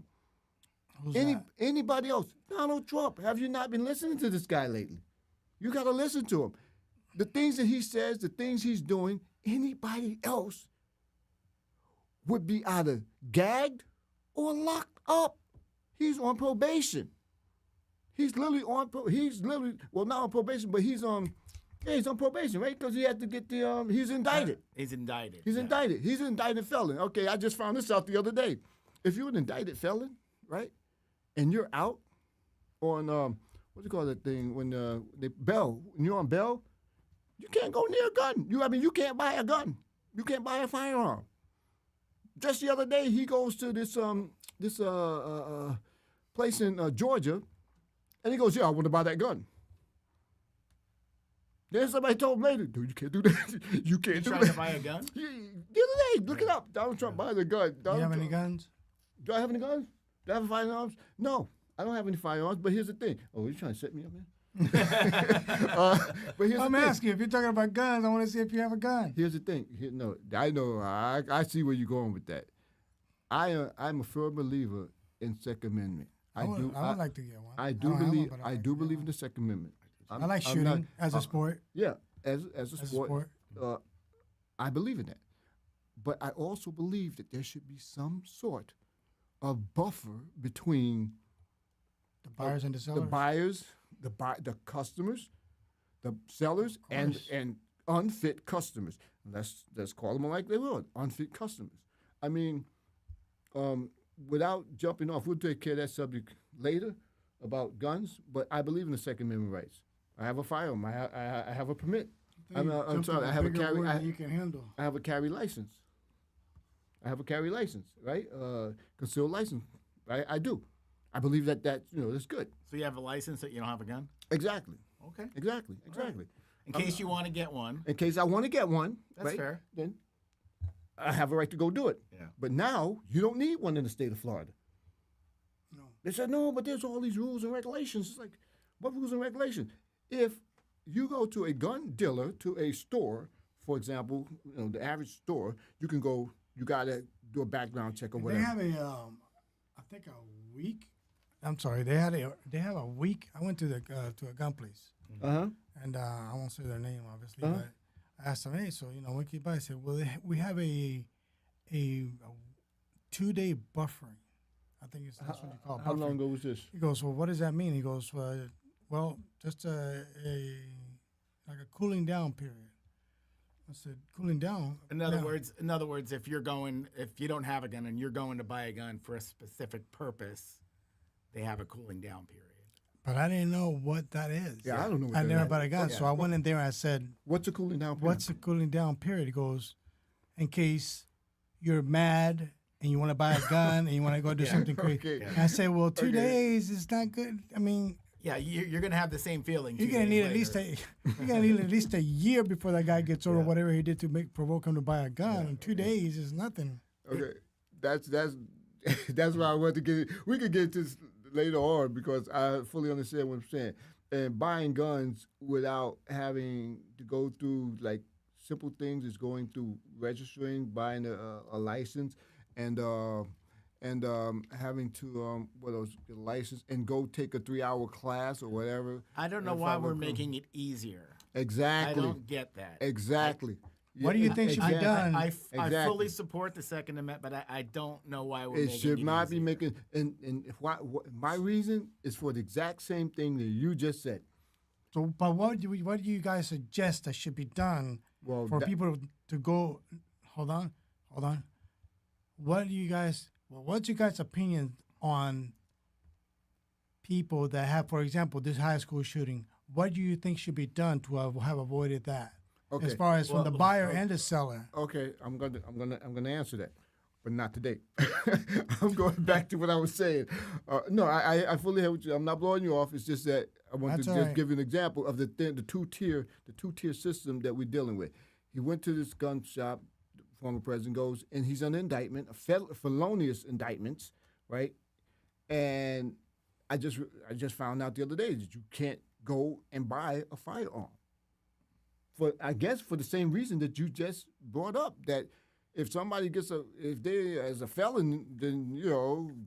Anybody else? Donald Trump. Have you not been listening to this guy lately? You got to listen to him. The things that he says, the things he's doing, anybody else would be either gagged or locked up. He's on probation. He's literally not on probation, but he's on probation, right? Because he had to get he's indicted. He's indicted. He's indicted. He's an indicted felon. Okay, I just found this out the other day. If you're an indicted felon, right, and you're out on, what do you call that thing, when you're on bail, you can't go near a gun. You can't buy a gun. You can't buy a firearm. Just the other day, he goes to this place in Georgia, and he goes, yeah, I want to buy that gun. Then somebody told him later, dude, you can't do that. You can't do that. Trying to buy a gun? The other day, look it up. Donald Trump buys a gun. Do you have any guns? Do I have any guns? Do I have firearms? No, I don't have any firearms, but here's the thing. Oh, you trying to set me up, man? But here's I'm asking you, if you're talking about guns, I want to see if you have a gun. Here's the thing. I see where you're going with that. I'm a firm believer in Second Amendment. I would like to get one. I do believe in the Second Amendment. I like shooting as a sport. Yeah, as a sport. I believe in that. But I also believe that there should be some sort of buffer between the buyers and the sellers. The buyers, the customers, the sellers, and unfit customers. Let's call them like they will, unfit customers. I mean, without jumping off, we'll take care of that subject later about guns. But I believe in the Second Amendment rights. I have a firearm. I have a permit. I'm sorry. I have a carry. You can handle. I have a carry license. Right? Concealed license. Right? I do. I believe that that's good. So you have a license that you don't have a gun? Exactly. Okay. Exactly. Right. In case you want to get one. In case I want to get one. That's right, fair. Then I have a right to go do it. Yeah. But now you don't need one in the state of Florida. No. They said, no, but there's all these rules and regulations. It's like, what rules and regulations? If you go to a gun dealer, to a store, for example, the average store, you got to do a background check or whatever. They have I think a week. I'm sorry, they have a week. I went to a gun place. Uh-huh. And I won't say their name, obviously, but I asked them, hey, so, what can you buy? I said, well, we have a 2-day buffering. I think that's what you call buffering. How long ago was this? He goes, well, what does that mean? He goes, well, just like a cooling down period. I said, cooling down? In other words, if you don't have a gun and you're going to buy a gun for a specific purpose, they have a cooling down period. But I didn't know what that is. Yeah, I don't know what I that never is. bought a gun, so I went in there and I said, what's a cooling down period? What's a cooling down period? He goes, in case you're mad and you want to buy a gun and you want to go do something crazy. Okay. And I said, well, 2 Okay. days is not good. I mean, Yeah, you're gonna have the same feeling. you're 2 gonna days need later. you're gonna need at least a year before that guy gets over Yeah. whatever he did to provoke him to buy a gun. And 2 days is nothing. Okay, that's that's why I want to get it. We could get this later on because I fully understand what I'm saying. And buying guns without having to go through like simple things is going through registering, buying a license, and having to what else, get a license and go take a 3-hour class or whatever. I don't know and why follow we're the- making it easier. Exactly. I don't get that. Exactly. What do you think should be done? I Exactly. fully support the Second Amendment, but I don't know why we're It making should it not be easier. making, and if my reason is for the exact same thing that you just said. So, but what do you guys suggest that should be done Well, for people to go? Hold on. What do you guys? Well, what's your guys' opinion on people that have, for example, this high school shooting? What do you think should be done to have avoided that? Okay. As far as from the Well, buyer and the seller. Okay, I'm gonna answer that, but not today. I'm going back to what I was saying. No, I fully have what you. I'm not blowing you off. It's just that I want That's to all just right. give you an example of the two-tier system that we're dealing with. He went to this gun shop. The former president goes, and he's under indictment, felonious indictments, right? And I just found out the other day that you can't go and buy a firearm. I guess for the same reason that you just brought up, that if somebody if they as a felon, then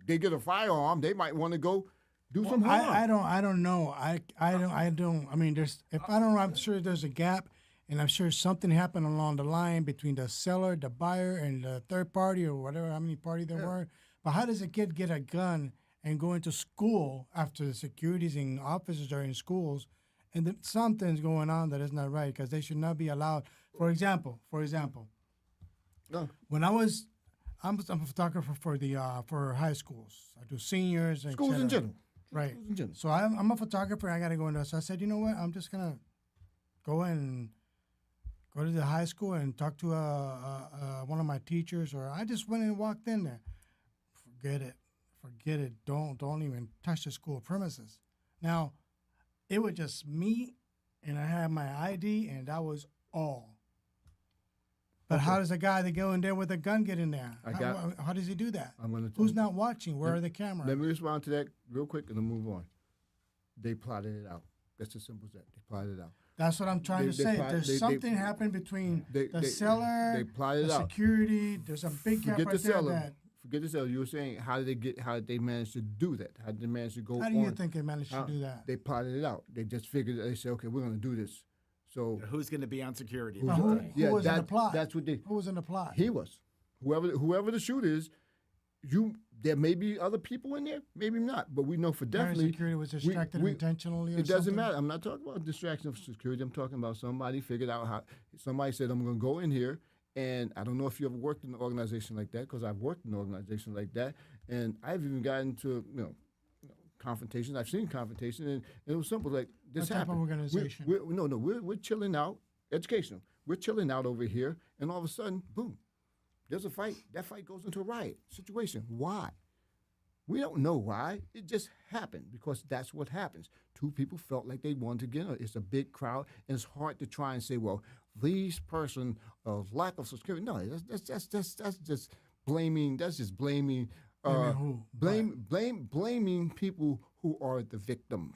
they get a firearm, they might want to go do some harm. I don't know. I don't. I mean, I'm sure there's a gap, and I'm sure something happened along the line between the seller, the buyer, and the third party or whatever, how many parties there were. But how does a kid get a gun and go into school after the securities and officers are in schools, and then something's going on that is not right because they should not be allowed. For example, No. when I'm a photographer for high schools. I do seniors and Schools in general. Right. Schools in general. So I'm a photographer. I got to go into. So I said, you know what? I'm just gonna go in and go to the high school and talk to one of my teachers, or I just went and walked in there. Forget it. Don't even touch the school premises. Now, it was just me, and I had my ID, and that was all. But how does a guy that go in there with a gun get in there? How does he do that? I'm gonna. Who's not watching? Where are the cameras? Let me respond to that real quick and then move on. They plotted it out. That's as simple as that. They plotted it out. That's what I'm trying to say. There's something happened between the seller, they plotted the it out. security. There's a big gap Forget right the there. seller. Forget the seller. You were saying how did they manage to do that? How did they manage to go How on? do you think they managed to do that? They plotted it out. They just figured. They said, okay, we're going to do this. So Who's going to be on security? Now, who yeah, was in the plot? That's what they. Who was in the plot? He was. Whoever the shooter is, there may be other people in there, maybe not, but we know for Parent definitely. security was distracted intentionally. Or It doesn't something? matter. I'm not talking about distraction of security. I'm talking about somebody figured out how. Somebody said, I'm going to go in here, and I don't know if you ever worked in an organization like that, because I've worked in an organization like that, and I've even gotten to confrontations. I've seen confrontation, and it was simple. Like this What type of happened. organization? We're chilling out. Educational. We're chilling out over here, and all of a sudden, boom, there's a fight. That fight goes into a riot situation. Why? We don't know why. It just happened because that's what happens. Two people felt like they wanted to get in. It's a big crowd, and it's hard to try and say, well, these person of lack of security. No, that's just blaming. That's just blaming. Who? Blaming people who are the victim.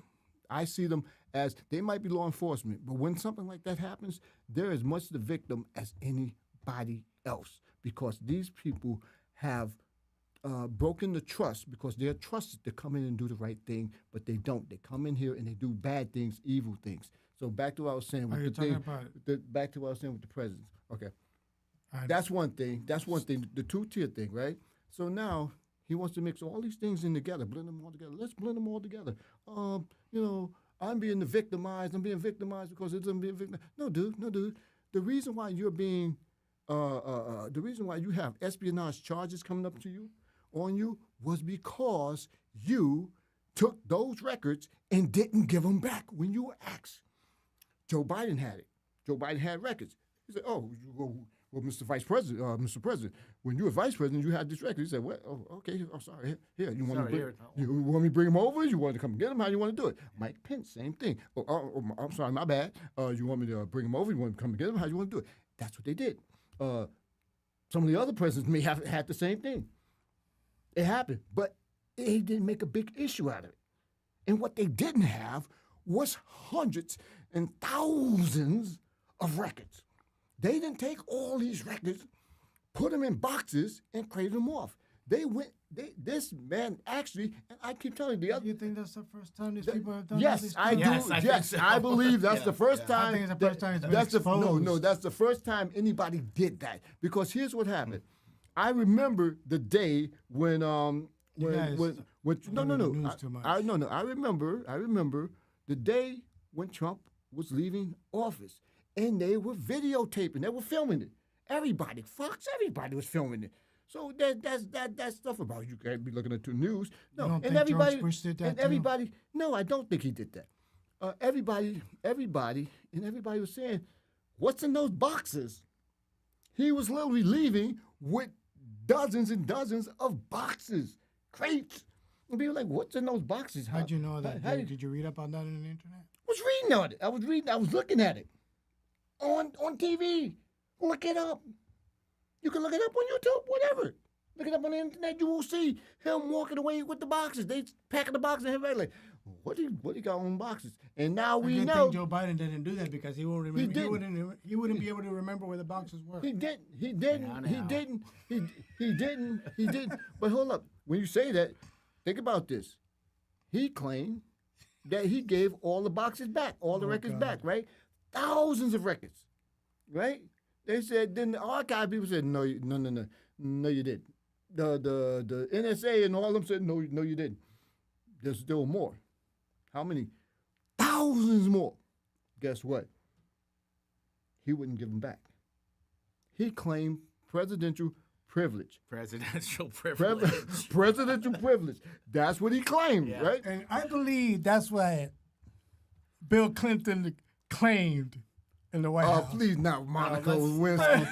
I see them as they might be law enforcement, but when something like that happens, they're as much the victim as anybody else because these people have broken the trust because they're trusted to come in and do the right thing, but they don't. They come in here and they do bad things, evil things. So back to what I was saying with back to what I was saying with the president. Okay, that's one thing. That's one thing. The two-tier thing, right? So now he wants to mix all these things in together, blend them all together. Let's blend them all together. I'm being victimized because it's being victim. No, dude. The reason why you're being, the reason why you have espionage charges coming up to you, on you, was because you took those records and didn't give them back when you were asked. Joe Biden had it. Joe Biden had records. He said, well, Mr. Vice President, Mr. President, when you were vice president, you had this record. He said, well, oh, okay, I'm sorry. Here, you want me to bring him over? You want to come get him? How you want to do it? Mike Pence, same thing. I'm sorry, my bad. You want me to bring him over? You want me to come get him? How you want to do it? That's what they did. Some of the other presidents may have had the same thing. It happened, but they didn't make a big issue out of it. And what they didn't have was hundreds and thousands of records. They didn't take all these records, put them in boxes, and carried them off. This man actually, and I keep telling you, the other. You think that's the first time these people have done yes, this? I do. Yes, I believe that's the first time. I think it's the first time it's been exposed. No, that's the first time anybody did that. Because here's what happened. I remember the day when I remember the day when Trump was leaving office, and they were videotaping, they were filming it. Everybody was filming it. So that's stuff about you can't be looking at the news. No, You don't and think everybody, George Bush did that and too? everybody. No, I don't think he did that. Everybody was saying, "What's in those boxes?" He was literally leaving with dozens and dozens of boxes, crates. And people were like, "What's in those boxes?" How'd you know that? How Did you read up on that on the internet? I was reading on it. I was looking at it on TV. Look it up. You can look it up on YouTube, whatever. Look it up on the internet. You will see him walking away with the boxes. They packing the boxes and everybody like, what do you got on boxes? And now we I know think Joe Biden didn't do that because he won't remember. He wouldn't be able to remember where the boxes were. He didn't. But hold up. When you say that, think about this. He claimed that he gave all the boxes back, all the records back, right? Thousands of records, right? They said, then the archive people said, no, you didn't. The NSA and all of them said, no, you didn't. There's still more. How many? Thousands more. Guess what? He wouldn't give them back. He claimed presidential privilege. Presidential privilege. Presidential privilege. That's what he claimed, right? And I believe that's what Bill Clinton claimed in the White House. Oh, please, not Monica Lewinsky.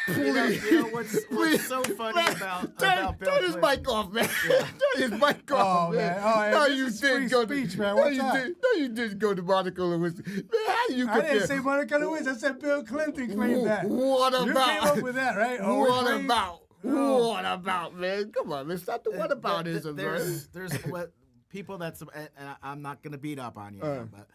Please. You know what's so funny about Bill Turn his Clinton? mic off, man. Turn his mic off, man. Oh, No, this you is didn't free go speech, to. man. No, What's you up? didn't. No, you didn't go to Monica Lewinsky. Man, how do you I compare? didn't say Monica Lewinsky. I said Bill Clinton claimed that. What about? You came up with that, right? Oh, What about? Oh. What about, man? Come on, man. Stop the what about is, man. There's what people that's, and I'm not going to beat up on you, but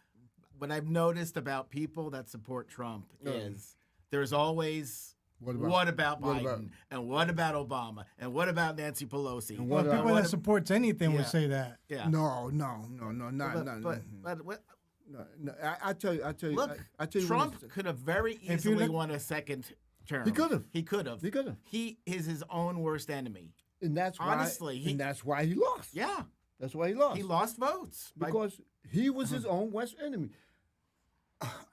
what I've noticed about people that support Trump is there's always what about Biden, and what about Obama, and what about Nancy Pelosi? And Well, what people that supports anything would Yeah. say that. Yeah. No, not. But what, No, I tell you. look, I tell you. Trump could have very you easily look- won a second term. He could have. He could have. He could have. He is his own worst enemy. And that's why. Honestly, that's why he lost. Yeah. That's why he lost. He lost votes. Because he was his own worst enemy.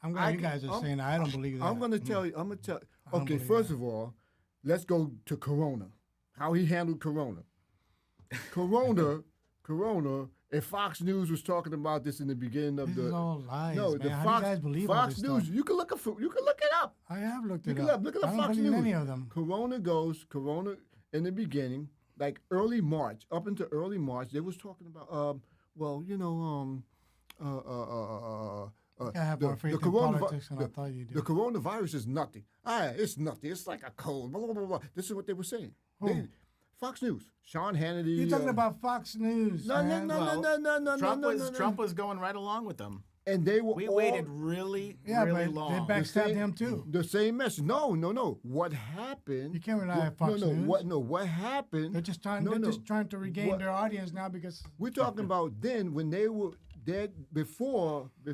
I'm glad you guys are saying that. I don't believe that. I'm going to tell you. I'm going to tell. don't Okay, believe first that. of all, let's go to Corona. How he handled Corona. Corona. And Fox News was talking about this in the beginning of This the. is all lies, no, man. the How Fox. do you guys believe all Fox this News. stuff? You can look it up. I have looked Look it it up. up. Look at the I don't Fox believe News. any of them. Corona in the beginning, like early March, up into early March, they was talking about, I have more faith in politics than I thought you the did. coronavirus is nothing. It's nothing. It's like a cold. Blah, blah, blah, blah. This is what they were saying. Fox News, Sean Hannity. You're talking about Fox News. No. Trump was going right along with them. And they were We all, waited really but long. they backstabbed him too. The same message. No. What happened? You can't rely on Fox News. What happened? They're just trying. They're just trying to regain their audience now because We're talking about then when they were dead before the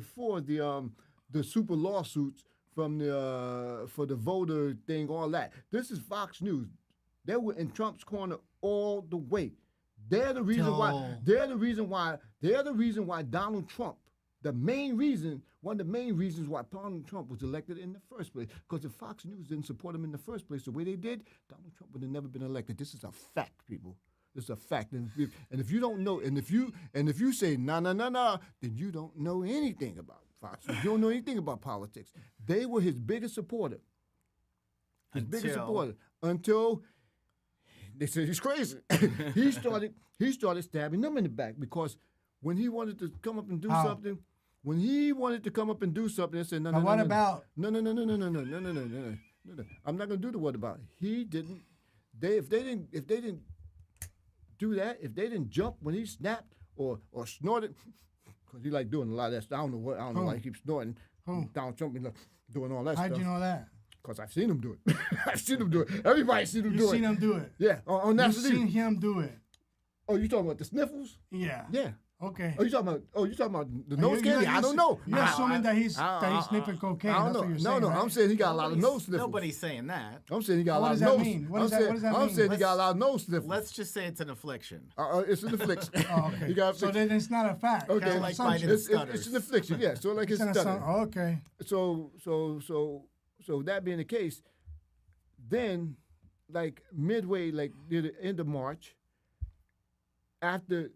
super lawsuits from the for the voter thing, all that. This is Fox News. They were in Trump's corner all the way. They're the reason why. They're the reason why Donald Trump. One of the main reasons why Donald Trump was elected in the first place. Because if Fox News didn't support him in the first place the way they did, Donald Trump would have never been elected. This is a fact, people. This is a fact. And if you don't know, and if you say no, then you don't know anything about Fox News. You don't know anything about politics. They were his biggest supporter. His biggest supporter. Until they said he's crazy. he started stabbing them in the back because when he wanted to come up and do something, they said no. What about? No. I'm not gonna do the what about. He didn't. If they didn't do that, if they didn't jump when he snapped or snorted, because he like doing a lot of that stuff. I don't know why he keeps snorting. Donald Trump be doing all that stuff. How'd you know that? Because I've seen him do it. I've seen him do it. Everybody's seen him do it. You've seen him do it? Yeah, on national TV. You've seen him do it? Oh, you talking about the sniffles? Yeah. Yeah. Okay. Oh, you talking about the nose candy? I don't know. You're assuming that he's sniffing cocaine. I don't know. No, I'm saying he got a lot of nose sniffles. Nobody's saying that. I'm saying he got a lot of nose. What does that mean? I'm saying he got a lot of nose sniffles. Let's just say it's an affliction. It's an affliction. Oh, okay. So then it's not a fact. Okay. Kind of like Biden stutters. It's an affliction. Yeah. So like it's stuttering. Oh, okay. So that being the case, then like midway, like near the end of March, after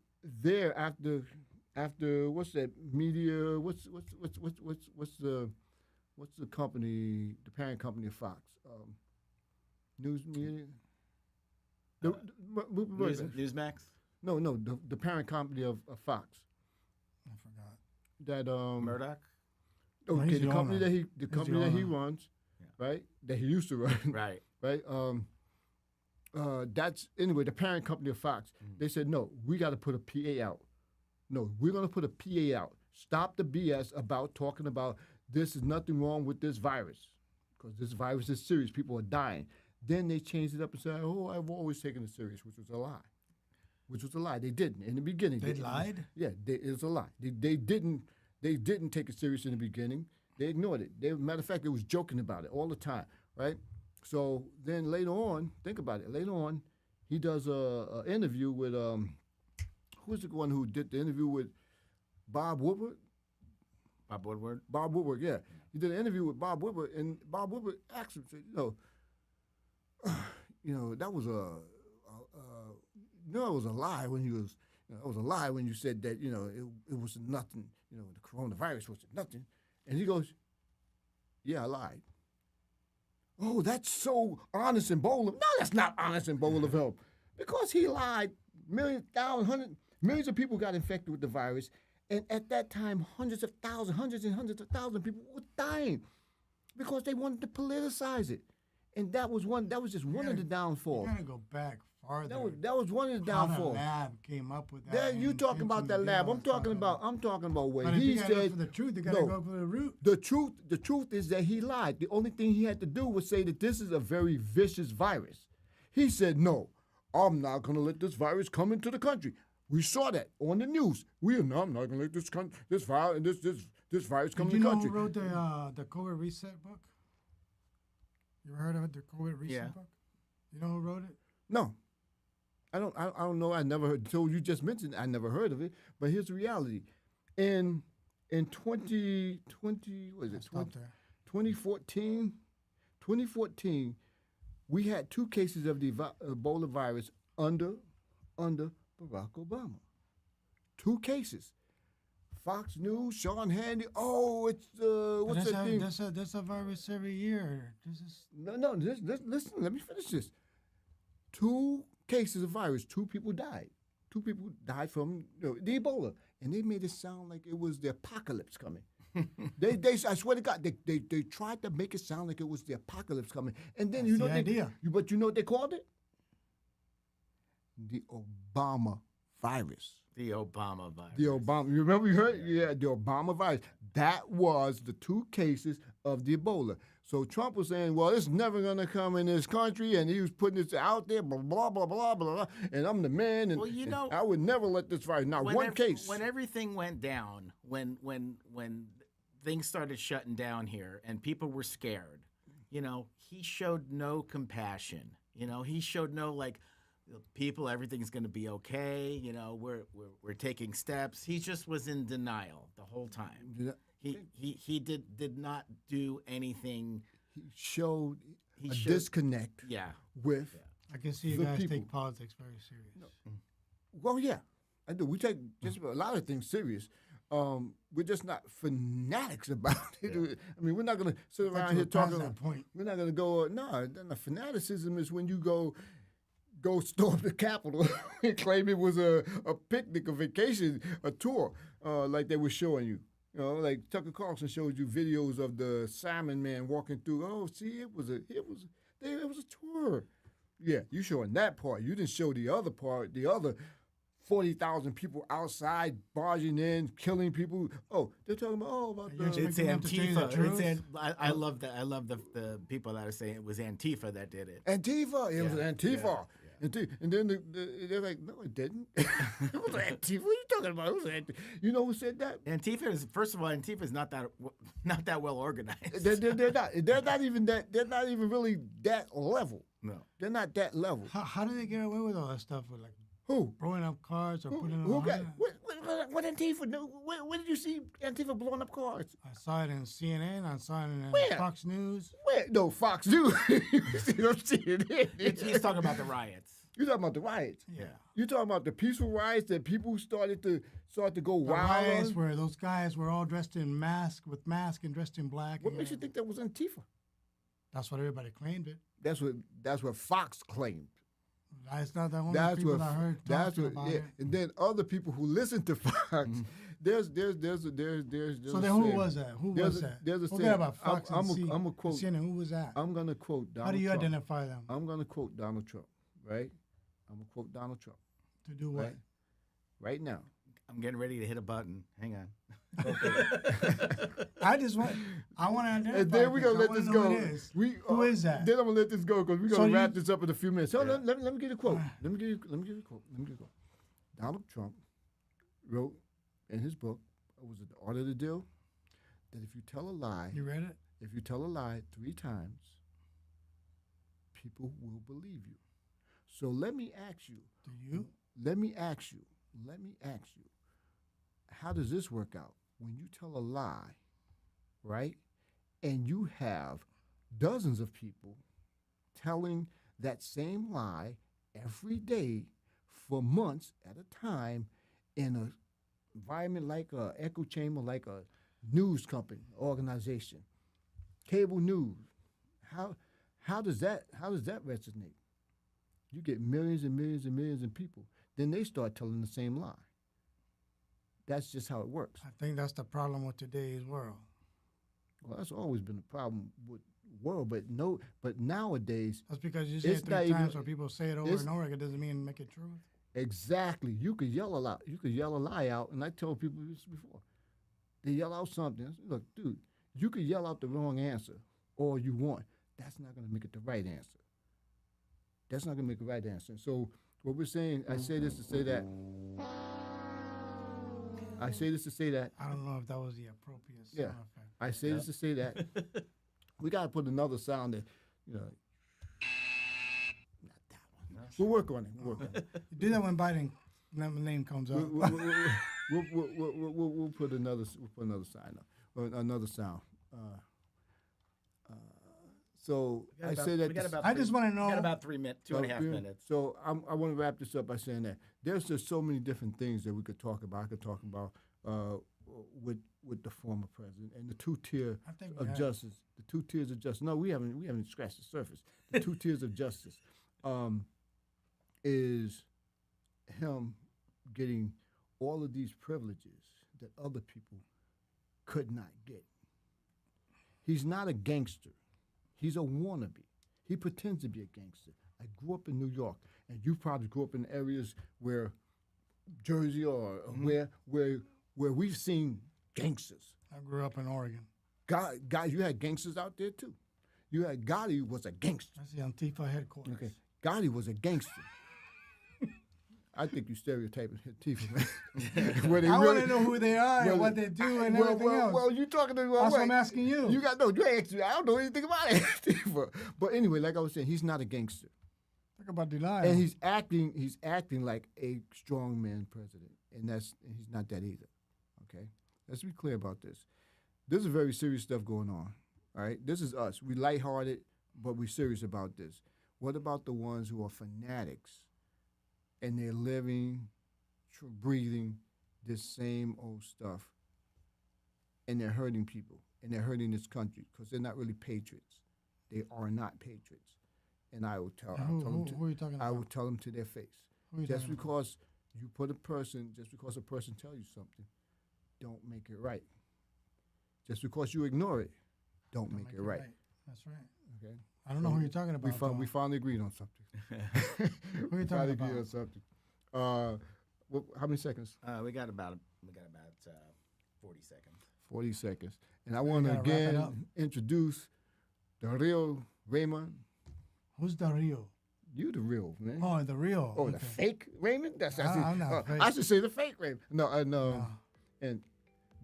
what's that media? What's the company? The parent company of Fox, News Media. Newsmax. No, the parent company of Fox. I forgot. That Murdoch. Okay, the company that he runs, right? That he used to run, right? Right. That's anyway. The parent company of Fox. They said no. We got to put a PA out. No, we're going to put a PA out. Stop the BS about talking about this is nothing wrong with this virus because this virus is serious. People are dying. Then they changed it up and said, oh, I've always taken it serious, which was a lie. They didn't in the beginning. They lied? Yeah, it was a lie. They didn't take it serious in the beginning. They ignored it. Matter of fact, they was joking about it all the time, right? So then later on, think about it. Later on, he does a interview with who's the one who did the interview with Bob Woodward? Bob Woodward? Bob Woodward, yeah. He did an interview with Bob Woodward, and Bob Woodward asked him, said, that was it was a lie when you was, it was a lie when you said that, it was nothing, the coronavirus was nothing. And he goes, yeah, I lied. Oh, that's so honest and bold. No, that's not honest and bold of him. Because he lied, millions of people got infected with the virus, and at that time, hundreds and hundreds of thousands of people were dying because they wanted to politicize it, and that was just one of the downfalls. You gotta go back farther. That was one of the downfalls. The lab came up with that. You talking about that lab? I'm talking about what he said. Look for the truth. You gotta go for the root. The truth is that he lied. The only thing he had to do was say that this is a very vicious virus. He said no. I'm not going to let this virus come into the country. We saw that on the news. I'm not going to let this virus come in the country. You know who wrote the COVID Reset book? You ever heard of it, the COVID Reset book? You know who wrote it? No. I don't know. I never heard. So you just mentioned it. I never heard of it. But here's the reality. In 2020, what is it? 2014, we had 2 cases of the Ebola virus under Barack Obama. 2 cases. Fox News, Sean Hannity. Oh, it's what's that thing? That's a virus every year. No. Listen. Let me finish this. 2 cases of virus. 2 people died. 2 people died from the Ebola, and they made it sound like it was the apocalypse coming. I swear to God, they tried to make it sound like it was the apocalypse coming, and then That's the idea. But you know what they called it? The Obama virus. The Obama virus. You remember you heard? Yeah, the Obama virus. That was the 2 cases of the Ebola. So Trump was saying, well, it's never going to come in this country, and he was putting it out there, blah, blah, blah, blah, blah, and I'm the man, and, and I would never let this virus, not one case. When everything went down, when things started shutting down here and people were scared, he showed no compassion. He showed no, people, everything's going to be okay. We're taking steps. He just was in denial the whole time. He did not do anything. He showed a disconnect. Yeah. With I can see you guys take politics very serious. Well, yeah, I do. We take just a lot of things serious. we're just not fanatics about it. Yeah. I mean, we're not going to sit That's around here what past talking. that point. We're not going to go. No, then the fanaticism is when you go storm the Capitol and claim it was a picnic, a vacation, a tour, like they were showing you. You know, like Tucker Carlson showed you videos of the Simon Man walking through. Oh, see, it was a tour. Yeah, you showing that part. You didn't show the other part, the other 40,000 people outside barging in, killing people. Oh, they're talking about It's Antifa. I love that. I love the people that are saying it was Antifa that did it. Antifa. It was Antifa. Yeah. And then they're like, no, it didn't. It was Antifa. What are you talking about? It was Antifa. You know who said that? Antifa is, first of all, Antifa is not that well organized. They're not. They're not even that. They're not even really that level. No, they're not that level. How do they get away with all that stuff? With like who blowing up cars or putting them who on? got what Antifa? No, where did you see Antifa blowing up cars? I saw it in CNN. I saw it in Where? Fox News. Where? No, Fox News. I'm seeing it. he's talking about the riots. You're talking about the riots. Yeah. You're talking about the peaceful riots that people started to go The wild riots on? where those guys were all dressed in masks and dressed in black. What and, makes you think that was Antifa? That's what everybody claimed it. That's what Fox claimed. It's not the only That's people what I heard that's talking what about yeah. it. And then other people who listen to Fox, there's So then who was that? Who was that? There's a Forget saying. about Fox I'm and a quote. CNN. Who was that? I'm gonna quote Donald How do you Trump. identify them? I'm gonna quote Donald Trump, right? I'm gonna quote Donald Trump. To do what? Right now. I'm getting ready to hit a button. Hang on. I want to identify. And then we're things. gonna I let wanna this know go. who it is. Who is that? Then I'm gonna let this go because we're So gonna you- wrap this up in a few minutes. So Yeah. let me get a quote. Let me give you a quote. Donald Trump wrote in his book, was it The Art of the Deal? That if you tell a lie, You read it? if you tell a lie 3 times, people will believe you. So let me ask you. Do you? Let me ask you. How does this work out? When you tell a lie, right, and you have dozens of people telling that same lie every day for months at a time in an environment like an echo chamber, like a news company, organization, cable news, how does that resonate? You get millions and millions and millions of people. Then they start telling the same lie. That's just how it works. I think that's the problem with today's world. Well, that's always been a problem with the world, but nowadays. That's because you say it It's not 3 even- times or people say it over and over again. It doesn't mean make it truth. Exactly. You could yell a lot. You could yell a lie out, and I told people this before. They yell out something. I said, look, dude, you could yell out the wrong answer all you want. That's not going to make it the right answer. That's not going to make the right answer. So what we're saying, I say this to say that. I say this to say that. I don't know if that was the appropriate sound effect. I say this to say that. We got to put another sound that, not that one. We'll work on it. You do that when Biden name comes up. We'll put another sign up, or another sound. So I say that. I just want to know. We got about 3 minutes, 2.5 minutes. So I want to wrap this up by saying that there's just so many different things that we could talk about. I could talk about with the former president and the 2-tier of justice. The 2 tiers of justice. No, we haven't scratched the surface. The 2 tiers of justice is him getting all of these privileges that other people could not get. He's not a gangster. He's a wannabe. He pretends to be a gangster. I grew up in New York, and you probably grew up in areas where Jersey or where we've seen gangsters. I grew up in Oregon. Guys, you had gangsters out there too. You had Gotti was a gangster. That's the Antifa headquarters. Okay, Gotti was a gangster. I think you stereotyping Antifa, man. I want to know who they are and what they do and everything else. Well, you talking to me. That's what I'm asking you. You ain't I don't know anything about Antifa. But anyway, like I was saying, he's not a gangster. Talk about denial. And he's acting like a strongman president, and he's not that either. Okay, let's be clear about this. This is very serious stuff going on. All right, this is us. We lighthearted, but we're serious about this. What about the ones who are fanatics, and they're living, breathing this same old stuff and they're hurting people, and they're hurting this country because they're not really patriots. They are not patriots. And I will tell, who are you talking about? I will tell them to their face. Just because you put a person, just because a person tells you something, don't make it right. Just because you ignore it, don't make it right. That's right. Okay. I don't know who you're talking about. We finally agreed on something. Who are you talking about? Agreed on something. How many seconds? We got about 40 seconds. 40 seconds. And I want to again introduce the real Raymond. Who's the real? You the real, man. Oh, the real. Oh, okay. The fake Raymond? I'm not fake. I should say the fake Raymond. No. And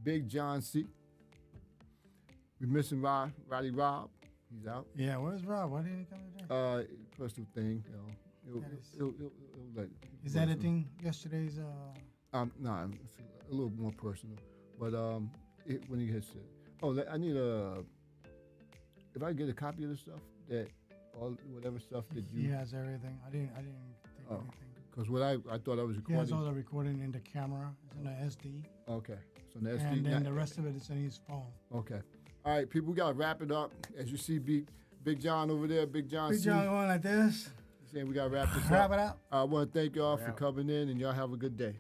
Big John C. We're missing Roddy Rob. He's out. Yeah, where's Rob? Why didn't he come today? Personal thing. He's editing yesterday's. No, it's a little more personal. But when he hits it, I need if I get a copy of the stuff whatever stuff that you. He has everything. I didn't take anything. Because what I thought I was recording. He has all the recording in the camera. It's in the SD. Okay, so the SD. And then the rest of it is in his phone. Okay. All right, people, we got to wrap it up. As you see, Big John over there, Big John Big John going like this. Saying we got to wrap this up. Wrap it up. I want to thank y'all for coming in, and y'all have a good day.